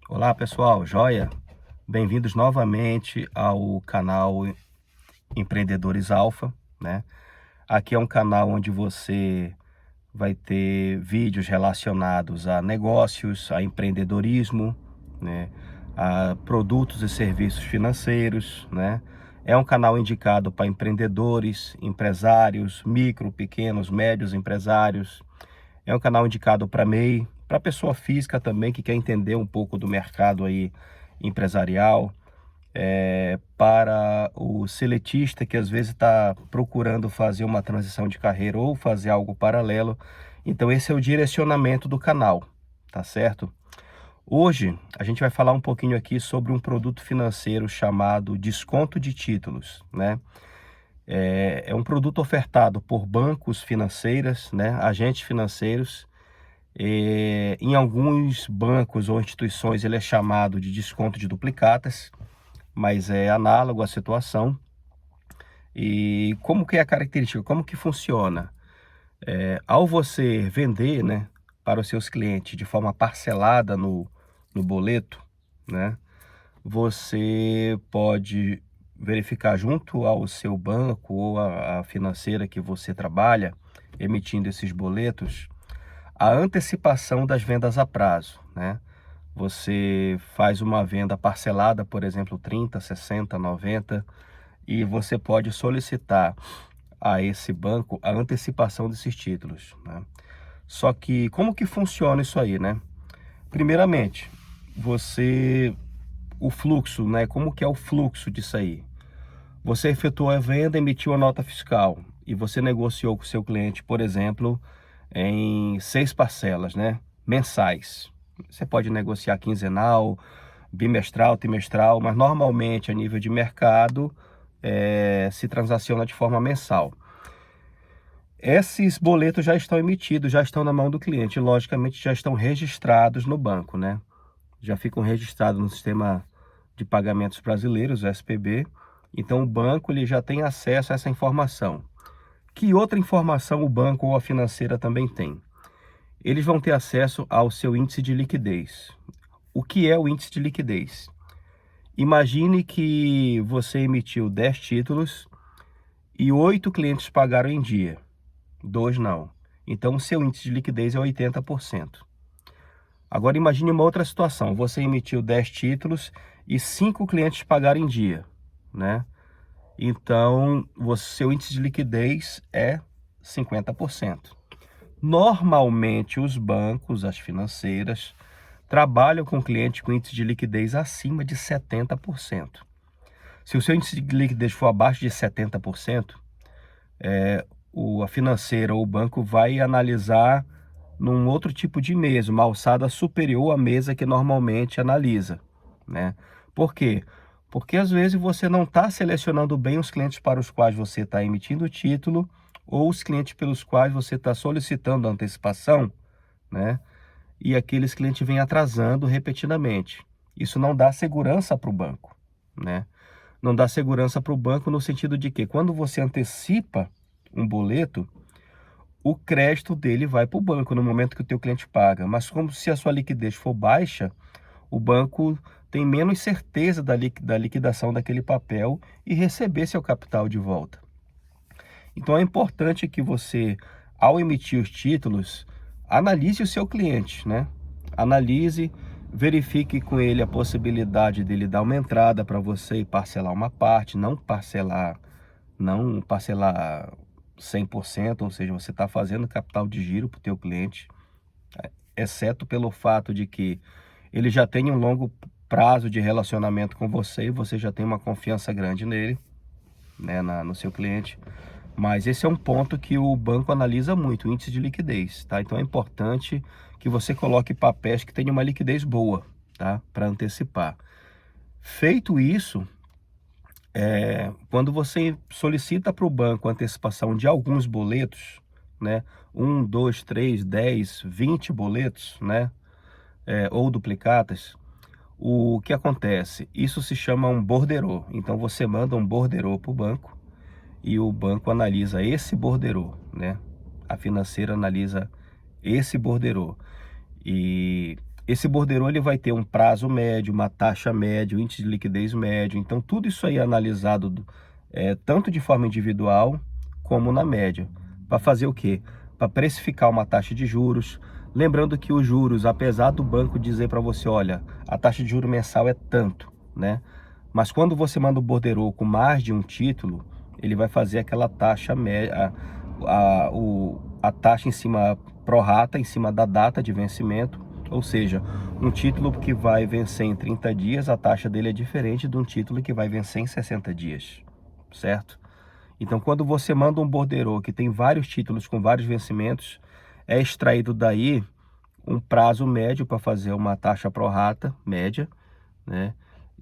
Olá pessoal, joia? Bem-vindos novamente ao canal Empreendedores Alfa, né? Aqui é um canal onde você vai ter vídeos relacionados a negócios, a empreendedorismo, né? A produtos e serviços financeiros, né? É um canal indicado para empreendedores, empresários, micro, pequenos, médios empresários. É um canal indicado para MEI, para pessoa física também que quer entender um pouco do mercado aí empresarial, para o seletista que às vezes está procurando fazer uma transição de carreira ou fazer algo paralelo. Então esse é o direcionamento do canal, tá certo? Hoje a gente vai falar um pouquinho aqui sobre um produto financeiro chamado desconto de títulos, né? É um produto ofertado por bancos financeiras, né? Agentes financeiros. Em alguns bancos ou instituições ele é chamado de desconto de duplicatas, mas é análogo à situação. E como que é a característica? Como que funciona? Ao você vender, né, para os seus clientes de forma parcelada no boleto, né, você pode verificar junto ao seu banco ou a financeira que você trabalha, emitindo esses boletos, a antecipação das vendas a prazo, né? Você faz uma venda parcelada, por exemplo, 30, 60, 90, e você pode solicitar a esse banco a antecipação desses títulos, né? Só que como que funciona isso aí, né? Primeiramente, o fluxo, né? Como que é o fluxo disso aí? Você efetuou a venda, emitiu a nota fiscal e você negociou com o seu cliente, por exemplo, em 6 parcelas, né? Mensais. Você pode negociar quinzenal, bimestral, trimestral, mas normalmente a nível de mercado se transaciona de forma mensal. Esses boletos já estão emitidos, já estão na mão do cliente, logicamente já estão registrados no banco, né? Já ficam registrados no sistema de pagamentos brasileiros, o SPB. Então o banco ele já tem acesso a essa informação. Que outra informação o banco ou a financeira também tem? Eles vão ter acesso ao seu índice de liquidez. O que é o índice de liquidez? Imagine que você emitiu 10 títulos e 8 clientes pagaram em dia, 2 não. Então o seu índice de liquidez é 80%. Agora imagine uma outra situação, você emitiu 10 títulos e 5 clientes pagaram em dia, né? Então, seu índice de liquidez é 50%. Normalmente, os bancos, as financeiras, trabalham com cliente com índice de liquidez acima de 70%. Se o seu índice de liquidez for abaixo de 70%, a financeira ou o banco vai analisar num outro tipo de mesa, uma alçada superior à mesa que normalmente analisa, né? Por quê? Porque às vezes você não está selecionando bem os clientes para os quais você está emitindo o título ou os clientes pelos quais você está solicitando a antecipação, né? E aqueles clientes vêm atrasando repetidamente. Isso não dá segurança para o banco, né? Não dá segurança para o banco no sentido de que quando você antecipa um boleto, o crédito dele vai para o banco no momento que o teu cliente paga. Mas como se a sua liquidez for baixa, o banco tem menos certeza da liquidação daquele papel e receber seu capital de volta. Então é importante que você, ao emitir os títulos, analise o seu cliente, né? Analise, verifique com ele a possibilidade dele dar uma entrada para você e parcelar uma parte, não parcelar 100%, ou seja, você está fazendo capital de giro para o teu cliente, exceto pelo fato de que ele já tem um longo prazo de relacionamento com você e você já tem uma confiança grande nele, né, no seu cliente. Mas esse é um ponto que o banco analisa muito, o índice de liquidez, tá? Então é importante que você coloque papéis que tenham uma liquidez boa, tá? Para antecipar. Feito isso, quando você solicita para o banco a antecipação de alguns boletos, né? 1, 2, 3, 10, 20 boletos, né? Ou duplicatas, o que acontece? Isso se chama um borderô. Então você manda um borderô para o banco e o banco analisa esse borderô, né? A financeira analisa esse borderô. E esse borderô ele vai ter um prazo médio, uma taxa média, um índice de liquidez médio. Então, tudo isso aí é analisado tanto de forma individual como na média. Para fazer o quê? Para precificar uma taxa de juros. Lembrando que os juros, apesar do banco dizer para você, olha, a taxa de juros mensal é tanto, né? Mas quando você manda o borderô com mais de um título, ele vai fazer aquela taxa média, a taxa em cima prorata, em cima da data de vencimento. Ou seja, um título que vai vencer em 30 dias, a taxa dele é diferente de um título que vai vencer em 60 dias, certo? Então, quando você manda um borderô que tem vários títulos com vários vencimentos, é extraído daí um prazo médio para fazer uma taxa prorata média, né?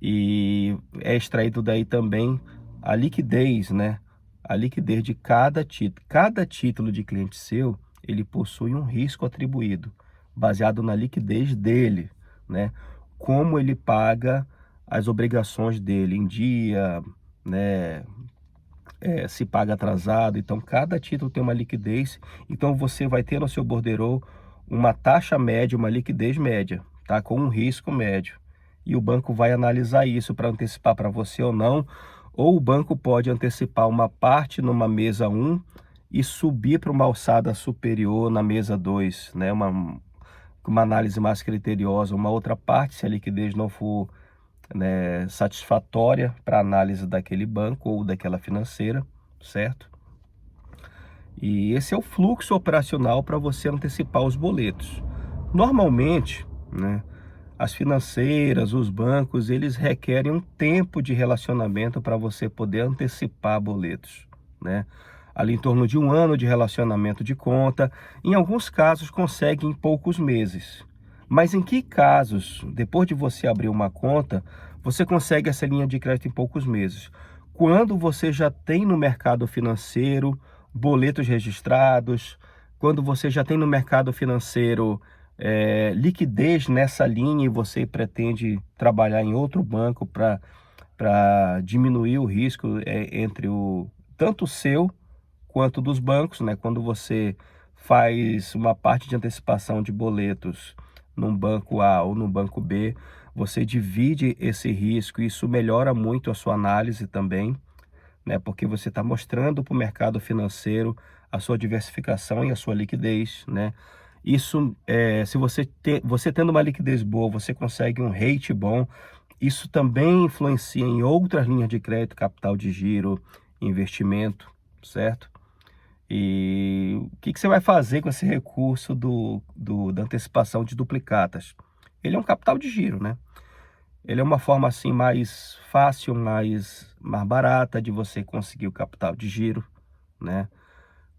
E é extraído daí também a liquidez, né? A liquidez de cada título. Cada título de cliente seu, ele possui um risco atribuído, baseado na liquidez dele, né? Como ele paga as obrigações dele em dia, né? Se paga atrasado. Então, cada título tem uma liquidez. Então, você vai ter no seu borderô uma taxa média, uma liquidez média, tá? Com um risco médio. E o banco vai analisar isso para antecipar para você ou não. Ou o banco pode antecipar uma parte numa mesa 1 e subir para uma alçada superior na mesa 2, né? Uma análise mais criteriosa, uma outra parte, se a liquidez não for, né, satisfatória para análise daquele banco ou daquela financeira, certo? E esse é o fluxo operacional para você antecipar os boletos. Normalmente, né, as financeiras, os bancos, eles requerem um tempo de relacionamento para você poder antecipar boletos, né? Ali em torno de 1 ano de relacionamento de conta. Em alguns casos consegue em poucos meses. Mas em que casos, depois de você abrir uma conta, você consegue essa linha de crédito em poucos meses? Quando você já tem no mercado financeiro boletos registrados, quando você já tem no mercado financeiro liquidez nessa linha e você pretende trabalhar em outro banco para diminuir o risco entre tanto o seu quanto dos bancos, né? Quando você faz uma parte de antecipação de boletos num banco A ou no banco B, você divide esse risco e isso melhora muito a sua análise também, né? Porque você está mostrando para o mercado financeiro a sua diversificação e a sua liquidez, né? Isso, se você tendo uma liquidez boa, você consegue um rate bom. Isso também influencia em outras linhas de crédito, capital de giro, investimento, certo? E o que você vai fazer com esse recurso da antecipação de duplicatas? Ele é um capital de giro, né? Ele é uma forma assim mais fácil, mais barata de você conseguir o capital de giro, né?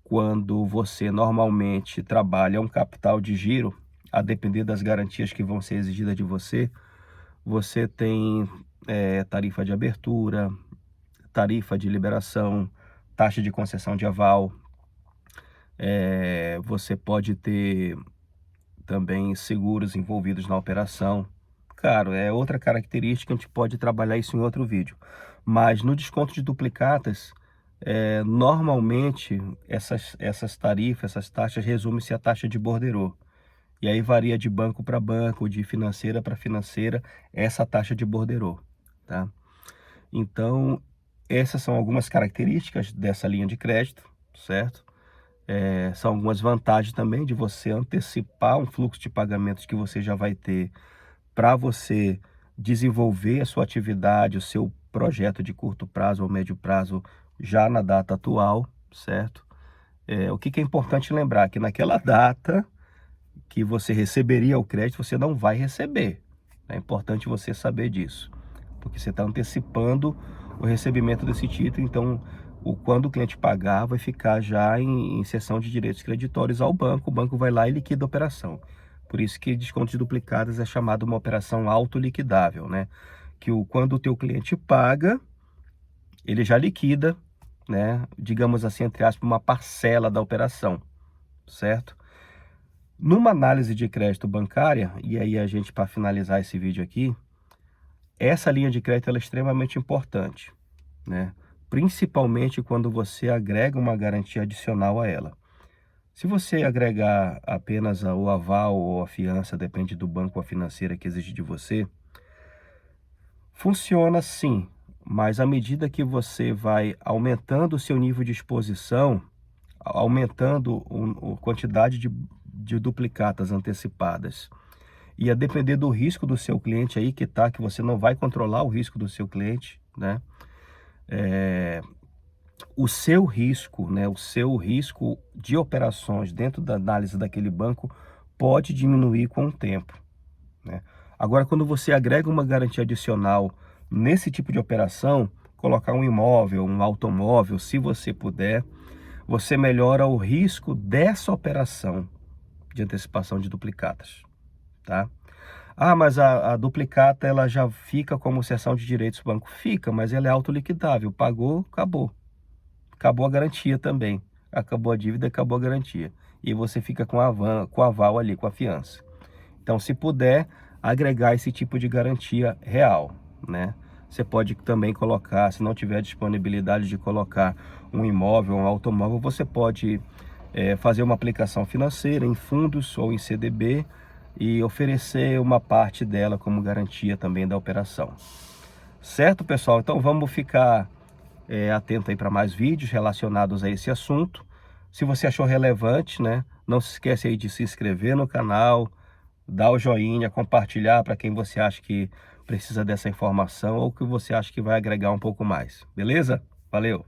Quando você normalmente trabalha um capital de giro, a depender das garantias que vão ser exigidas de você, você tem tarifa de abertura, tarifa de liberação, taxa de concessão de aval, você pode ter também seguros envolvidos na operação. Claro, é outra característica, a gente pode trabalhar isso em outro vídeo. Mas no desconto de duplicatas, normalmente essas tarifas, essas taxas, resumem-se à taxa de borderô. E aí varia de banco para banco, de financeira para financeira, essa taxa de borderô, tá? Então, essas são algumas características dessa linha de crédito, certo? São algumas vantagens também de você antecipar um fluxo de pagamentos que você já vai ter para você desenvolver a sua atividade, o seu projeto de curto prazo ou médio prazo já na data atual, certo? O que é importante lembrar? Que naquela data que você receberia o crédito, você não vai receber. É importante você saber disso, porque você está antecipando o recebimento desse título. Então, quando o cliente pagar, vai ficar já em cessão de direitos creditórios ao banco. O banco vai lá e liquida a operação. Por isso que descontos duplicados é chamado uma operação autoliquidável, né? Quando o teu cliente paga, ele já liquida, né? Digamos assim, entre aspas, uma parcela da operação, certo? Numa análise de crédito bancária, e aí a gente, para finalizar esse vídeo aqui, essa linha de crédito ela é extremamente importante, né? Principalmente quando você agrega uma garantia adicional a ela. Se você agregar apenas o aval ou a fiança, depende do banco ou a financeira que exige de você, funciona sim, mas à medida que você vai aumentando o seu nível de exposição, aumentando a quantidade de duplicatas antecipadas, e a depender do risco do seu cliente aí que você não vai controlar o risco do seu cliente, né? O seu risco, né? O seu risco de operações dentro da análise daquele banco pode diminuir com o tempo, né? Agora, quando você agrega uma garantia adicional nesse tipo de operação, colocar um imóvel, um automóvel, se você puder, você melhora o risco dessa operação de antecipação de duplicatas, tá? Ah, mas a duplicata ela já fica como cessão de direitos do banco. Fica, mas ela é autoliquidável. Pagou, acabou. Acabou a garantia também. Acabou a dívida, acabou a garantia. E você fica com a aval ali, com a fiança. Então, se puder, agregar esse tipo de garantia real, né? Você pode também colocar, se não tiver disponibilidade de colocar um imóvel, um automóvel, você pode fazer uma aplicação financeira em fundos ou em CDB e oferecer uma parte dela como garantia também da operação. Certo, pessoal? Então vamos ficar atento aí para mais vídeos relacionados a esse assunto. Se você achou relevante, né, não se esquece aí de se inscrever no canal, dar o joinha, compartilhar para quem você acha que precisa dessa informação ou que você acha que vai agregar um pouco mais. Beleza? Valeu!